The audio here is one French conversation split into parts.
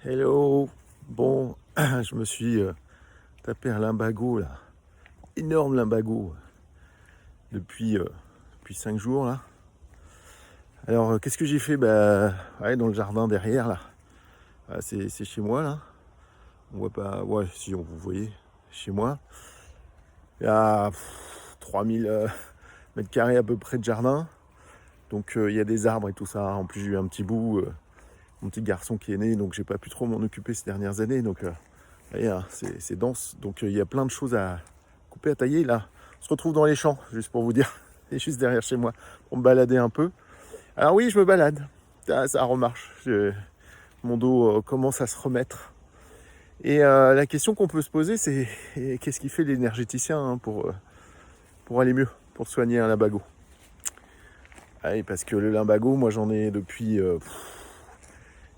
Hello. Bon, je me suis tapé un lumbago là, énorme lumbago depuis 5 jours là. Alors qu'est-ce que j'ai fait? Ouais, dans le jardin derrière là. C'est chez moi là. On voit pas, ouais, si vous voyez, chez moi. Il y a 3000 mètres carrés à peu près de jardin. Donc il y a des arbres et tout ça. En plus j'ai eu un petit bout, mon petit garçon qui est né, donc j'ai pas pu trop m'en occuper ces dernières années. Donc voyez, hein, c'est dense. Donc il y a plein de choses à couper, à tailler. Là, on se retrouve dans les champs, juste pour vous dire. C'est juste derrière chez moi, pour me balader un peu. Alors oui, je me balade. Ça remarche. Mon dos commence à se remettre. Et la question qu'on peut se poser, c'est qu'est-ce qui fait l'énergéticien hein, pour aller mieux, pour soigner un lumbago. Oui, parce que le lumbago, moi j'en ai depuis... j'ai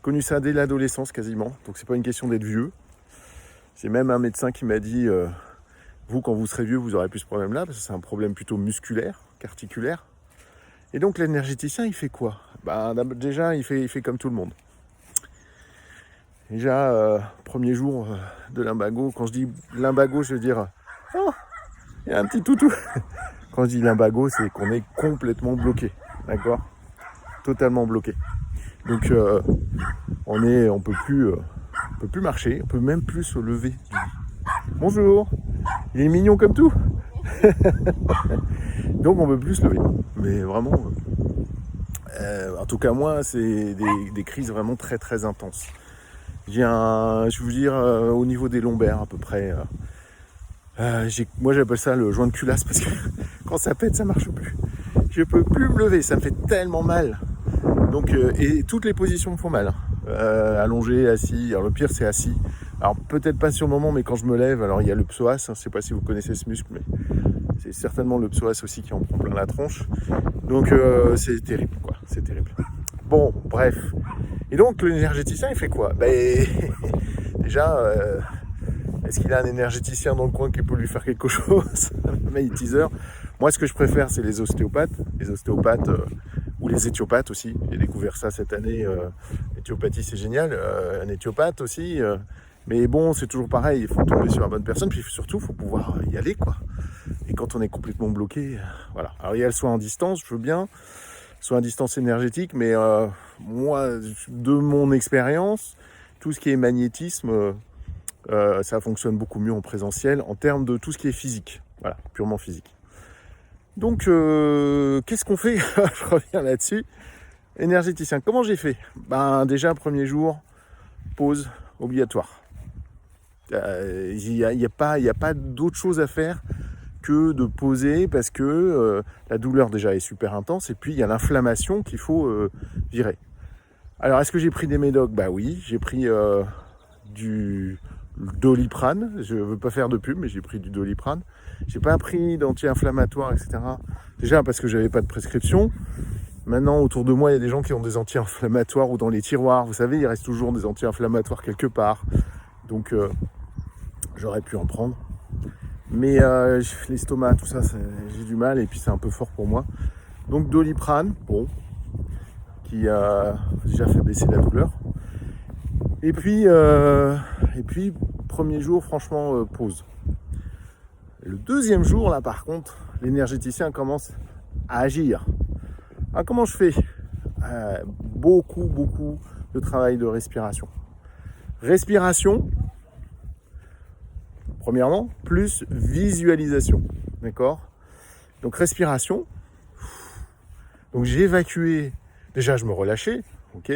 connu ça dès l'adolescence quasiment. Donc c'est pas une question d'être vieux. C'est même un médecin qui m'a dit vous, quand vous serez vieux, vous aurez plus ce problème-là, parce que c'est un problème plutôt musculaire, qu'articulaire. Et donc l'énergéticien, il fait quoi? Déjà, il fait comme tout le monde. Déjà, premier jour de lumbago, quand je dis lumbago, je veux dire oh, il y a un petit toutou. Quand je dis lumbago, c'est qu'on est complètement bloqué, d'accord? Totalement bloqué. Donc on peut plus marcher, on peut même plus se lever. Bonjour, il est mignon comme tout. Donc on peut plus se lever. Mais vraiment, en tout cas moi, c'est des crises vraiment très très intenses. Je vais vous dire, au niveau des lombaires à peu près. Moi j'appelle ça le joint de culasse parce que quand ça pète, ça marche plus. Je peux plus me lever, ça me fait tellement mal. Donc, et toutes les positions me font mal. Allongé, assis. Alors le pire c'est assis. Alors peut-être pas sur le moment, mais quand je me lève, alors il y a le psoas. Je ne sais pas si vous connaissez ce muscle, mais c'est certainement le psoas aussi qui en prend plein la tronche. Donc c'est terrible, quoi. C'est terrible. Bon, bref. Et donc l'énergéticien, il fait quoi? Déjà, est-ce qu'il a un énergéticien dans le coin qui peut lui faire quelque chose? Un magnétiseur. Moi, ce que je préfère, c'est les ostéopathes. Les ostéopathes ou les éthiopathes aussi. J'ai découvert ça cette année. L'éthiopathie, c'est génial. Un éthiopathe aussi. Mais bon, c'est toujours pareil. Il faut tomber sur la bonne personne. Puis surtout, il faut pouvoir y aller, quoi. Et quand on est complètement bloqué, voilà. Alors, il y a le soin en distance, je veux bien. Soit à distance énergétique, mais moi, de mon expérience, tout ce qui est magnétisme, ça fonctionne beaucoup mieux en présentiel en termes de tout ce qui est physique, voilà, purement physique. Donc, qu'est-ce qu'on fait? Je reviens là-dessus. Énergéticien, comment j'ai fait? Déjà, premier jour, pause obligatoire. Il n'y a pas d'autre chose à faire que de poser parce que la douleur déjà est super intense et puis il y a l'inflammation qu'il faut virer. Alors est-ce que j'ai pris des médocs? Oui, j'ai pris du Doliprane, je veux pas faire de pub mais j'ai pris du Doliprane. J'ai pas pris d'anti-inflammatoires, etc. Déjà parce que j'avais pas de prescription. Maintenant autour de moi il y a des gens qui ont des anti-inflammatoires ou dans les tiroirs, vous savez il reste toujours des anti-inflammatoires quelque part. Donc j'aurais pu en prendre. Mais l'estomac, tout ça, j'ai du mal et puis c'est un peu fort pour moi. Donc Doliprane, bon, qui a déjà fait baisser la douleur. Et puis premier jour, franchement, pause. Le deuxième jour, là, par contre, l'énergéticien commence à agir. Alors, comment je fais? Beaucoup de travail de respiration. Respiration, premièrement, plus visualisation, d'accord? Donc respiration, donc j'ai évacué, déjà je me relâchais, ok?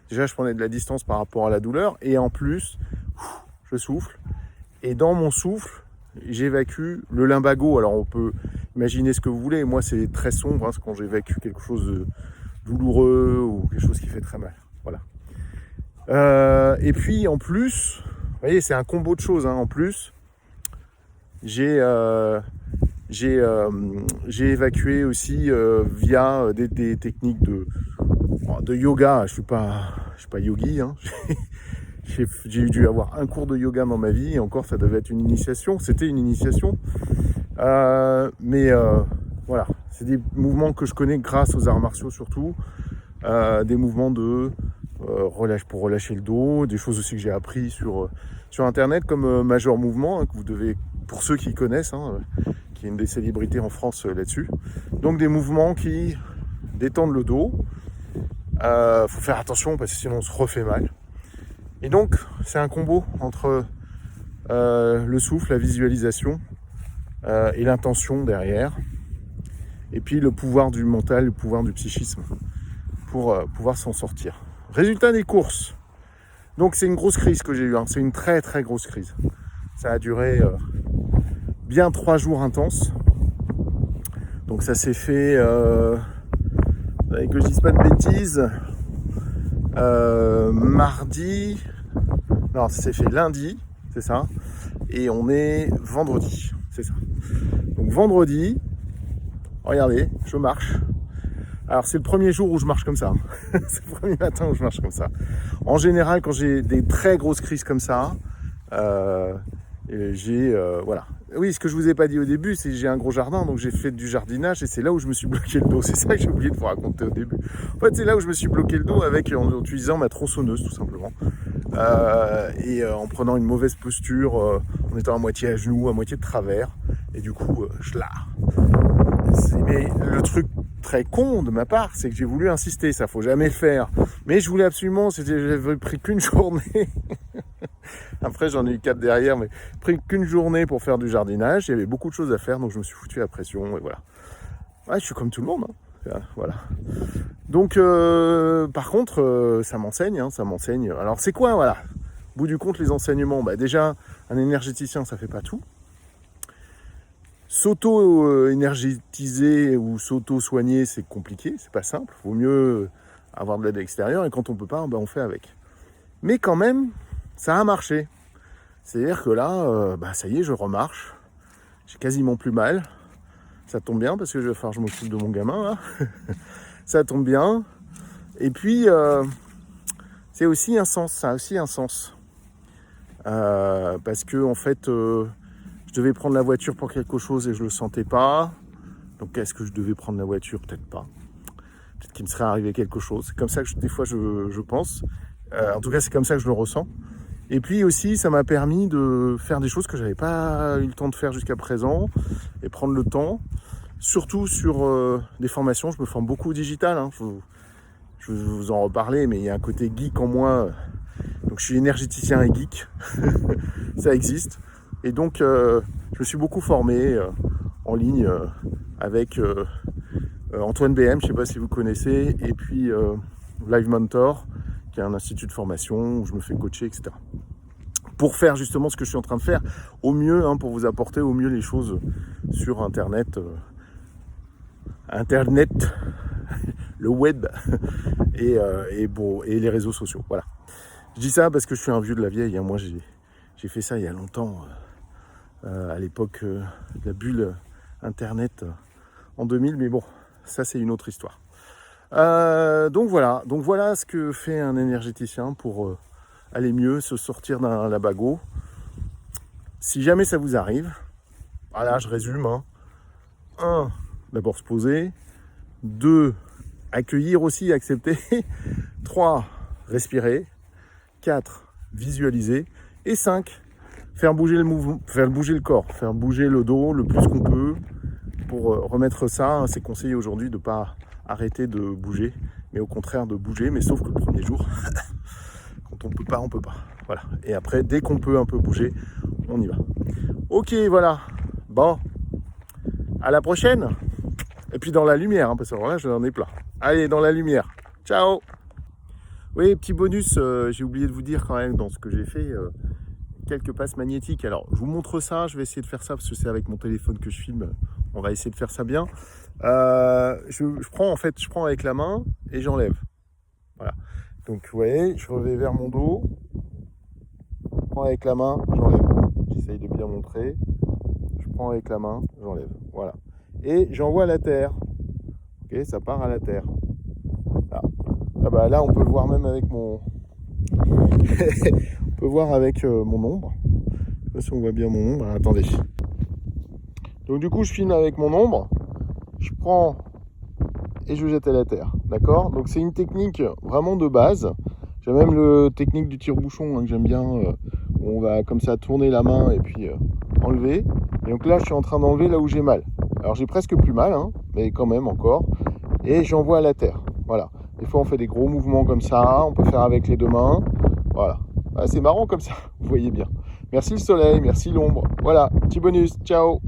Déjà je prenais de la distance par rapport à la douleur, et en plus, je souffle, et dans mon souffle, j'évacue le lumbago. Alors on peut imaginer ce que vous voulez, moi c'est très sombre, hein, quand j'évacue quelque chose de douloureux, ou quelque chose qui fait très mal, voilà. Et puis en plus, vous voyez c'est un combo de choses, hein, en plus, j'ai évacué aussi via des techniques de yoga. Je suis pas yogi, hein. J'ai dû avoir un cours de yoga dans ma vie, et encore ça devait être une initiation, c'était une initiation. Mais voilà, c'est des mouvements que je connais grâce aux arts martiaux surtout, des mouvements de pour relâcher le dos, des choses aussi que j'ai appris sur internet comme Major Mouvement, hein, que vous devez, pour ceux qui connaissent, hein, qui est une des célébrités en France là-dessus. Donc des mouvements qui détendent le dos. Faut faire attention parce que sinon on se refait mal. Et donc c'est un combo entre le souffle, la visualisation et l'intention derrière. Et puis le pouvoir du mental, le pouvoir du psychisme pour pouvoir s'en sortir. Résultat des courses. Donc c'est une grosse crise que j'ai eue, hein. C'est une très très grosse crise. Ça a duré bien 3 jours intenses. Donc ça s'est fait, que je dise pas de bêtises, mardi, non ça s'est fait lundi, c'est ça, et on est vendredi, c'est ça. Donc vendredi, regardez, je marche. Alors c'est le premier jour où je marche comme ça, hein. C'est le premier matin où je marche comme ça. En général, quand j'ai des très grosses crises comme ça, voilà. Oui, ce que je vous ai pas dit au début, c'est que j'ai un gros jardin, donc j'ai fait du jardinage et c'est là où je me suis bloqué le dos. C'est ça que j'ai oublié de vous raconter au début. En fait, c'est là où je me suis bloqué le dos en utilisant ma tronçonneuse, tout simplement. En prenant une mauvaise posture, en étant à moitié à genoux, à moitié de travers. Et du coup, mais le truc très con de ma part, c'est que j'ai voulu insister, ça faut jamais le faire. Mais je voulais absolument, j'avais pris qu'une journée. Après j'en ai eu 4 derrière, mais pris qu'une journée pour faire du jardinage. Il y avait beaucoup de choses à faire, donc je me suis foutu la pression et voilà. Ouais, je suis comme tout le monde, hein. Voilà. Donc par contre, ça m'enseigne, hein, ça m'enseigne. Alors c'est quoi, voilà, au bout du compte, les enseignements? Déjà, un énergéticien, ça fait pas tout. S'auto-énergétiser ou s'auto-soigner, c'est compliqué, c'est pas simple. Vaut mieux avoir de l'aide extérieure et quand on peut pas, on fait avec. Mais quand même, ça a marché. C'est-à-dire que là, ça y est, je remarche. J'ai quasiment plus mal. Ça tombe bien parce que je m'occupe de mon gamin là. Ça tombe bien. Et puis, c'est aussi un sens. Ça a aussi un sens. Parce que en fait, je devais prendre la voiture pour quelque chose et je le sentais pas. Donc est-ce que je devais prendre la voiture? Peut-être pas. Peut-être qu'il me serait arrivé quelque chose. C'est comme ça que des fois je pense. En tout cas, c'est comme ça que je le ressens. Et puis aussi, ça m'a permis de faire des choses que j'avais pas eu le temps de faire jusqu'à présent et prendre le temps. Surtout sur des formations, je me forme beaucoup au digital. Hein. Je vais vous en reparler, mais il y a un côté geek en moi. Donc je suis énergéticien et geek. Ça existe. Et donc, je me suis beaucoup formé en ligne avec Antoine BM, je ne sais pas si vous connaissez, et puis Live Mentor, qui est un institut de formation où je me fais coacher, etc. Pour faire justement ce que je suis en train de faire au mieux, hein, pour vous apporter au mieux les choses sur Internet, le web et les réseaux sociaux. Voilà. Je dis ça parce que je suis un vieux de la vieille. Hein. Moi, j'ai fait ça il y a longtemps, à l'époque de la bulle Internet en 2000. Mais bon, ça c'est une autre histoire. Donc voilà ce que fait un énergéticien pour aller mieux, se sortir d'un labago. Si jamais ça vous arrive, voilà, je résume. 1, d'abord se poser. 2, accueillir aussi, accepter. 3, respirer. 4, visualiser. Et 5, faire bouger le corps, faire bouger le dos le plus qu'on peut pour remettre ça. C'est conseillé aujourd'hui de ne pas arrêter de bouger, mais au contraire de bouger, mais sauf que le premier jour, quand on peut pas, on peut pas. Voilà. Et après, dès qu'on peut un peu bouger, on y va. Ok, voilà. Bon, à la prochaine. Et puis dans la lumière, hein, parce que là, j'en ai plein. Allez, dans la lumière. Ciao. Oui, petit bonus, j'ai oublié de vous dire quand même dans ce que j'ai fait, quelques passes magnétiques. Alors, je vous montre ça, je vais essayer de faire ça parce que c'est avec mon téléphone que je filme. On va essayer de faire ça bien. Je prends avec la main et j'enlève. Voilà. Donc, vous voyez, je vais vers mon dos. Je prends avec la main, j'enlève. J'essaye de bien montrer. Je prends avec la main, j'enlève. Voilà. Et j'envoie à la terre. Ok, ça part à la terre. Là. Ah bah là, on peut le voir même avec mon... on peut voir avec mon ombre. Je sais pas si on voit bien mon ombre. Attendez. Donc du coup, je filme avec mon ombre. Je prends et je jette à la terre. D'accord? Donc c'est une technique vraiment de base. J'ai même le technique du tire-bouchon que j'aime bien, où on va comme ça tourner la main et puis enlever. Et donc là, je suis en train d'enlever là où j'ai mal. Alors j'ai presque plus mal, hein, mais quand même encore. Et j'envoie à la terre. Voilà. Des fois, on fait des gros mouvements comme ça. On peut faire avec les deux mains. Voilà. C'est marrant comme ça, vous voyez bien. Merci le soleil, merci l'ombre. Voilà, petit bonus. Ciao.